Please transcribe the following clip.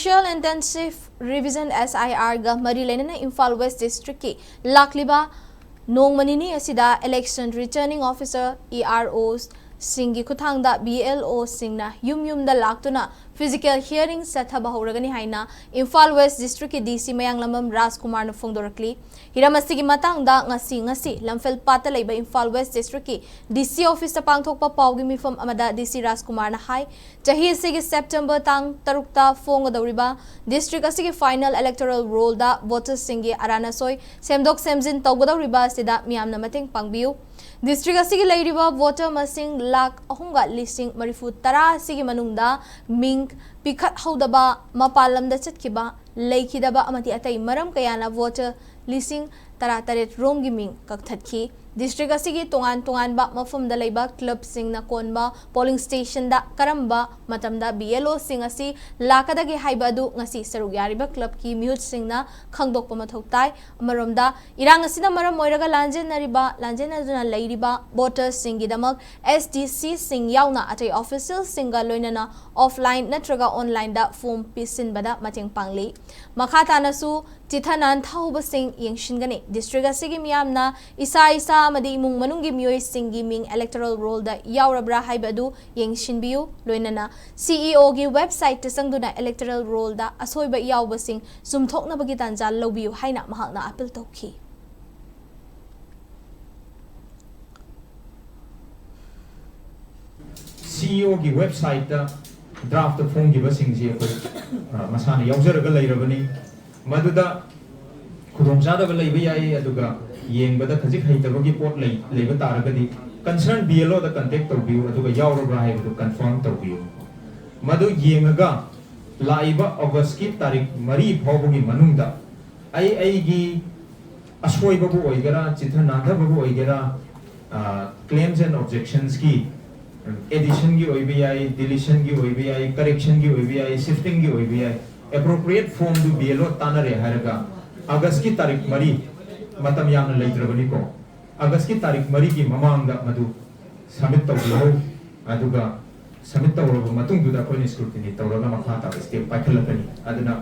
Special Intensive Revision SIR ga mari lenana Imphal West District ki lakliba nongmanini asida Election Returning Officer EROs Singgi Khuthangda BLO Shingna Yum-Yumda laktuna physical hearing Chathaba Houragani haina Imphal West District ki DC Mayang Lamam Rajkumar na phongdorakli hiramasi ki matangda ngasi lamfel pata leiba Imphal West District ki DC office ta pangthokpa pawgi mifam amada DC Rajkumar na hai chahi sigi September tang tarukta phongdawriba district asigi final electoral roll da voters singi aranasoi semdok semjin tawgadawriba sida miyamna mateng pangbiu district asigi leiriba voter masing lakh ahunga lising marifu tara sigi manungda ming pikhat haudaba mapalamda chatkiba leikidaba amati atai maram kayana voter lising tara taret romgi ming kakthatki district asigi tongan ba mafum da leiba club sing na konba polling station da karamba matamda BLO sing asi lakadagi haibadu ngasi sarugyariba club ki mute sing na khangdokpa mathoktai amaromda irang asina maram moiraga lanjen aduna leiriba voters singi damak SDC sing yauna atai official singa loinana offline natraga online da form pisin bada mateng pangli makhata nasu tithanan thauba sing yengsingani district asigi miyamna isa amadi imung manunggi miyoi singi ming electoral roll da yaurabra haibadu yengshinbiu loinana CEO gi website te sangduna electoral roll da asoiba yauba sing sumthokna bagi tanja lobiu haina mahakna appeal tokhi CEO की website draft phone की busing से कोई मसाने याउजरगा लेरबनी मदुदा खुदोंजादबा लेबा याई अदुगा येंबदा खजिक हैतबगी pot लेबा तारगदी concern BLO दा contact तौबियो अदुगा यावरबा हाइबदु confirm तौबियो मदु येंगगा Laiba अगस्त की तारीख मरी फावबगी मनुंगदा आई असोइबबु ओइगरा चिथनाधबबु ओइगरा क्लेम्स एंड ऑब्जेक्शंस की एडिशन की OBI, deletion की OBI, correction की OBI, shifting की OBI, appropriate form दु BLO ताना रे हरगा अगस्त की तारीख मरी मतम याम न लेत्रबनी को अगस्त की तारीख मरी की ममांग दा मधु सबमिट तौबियो अदुगा सबमिट तौरब मतुंग दुदा कोइन स्क्रूटिनी तौरगा मखा ता स्टेप पाइखलकनी अदना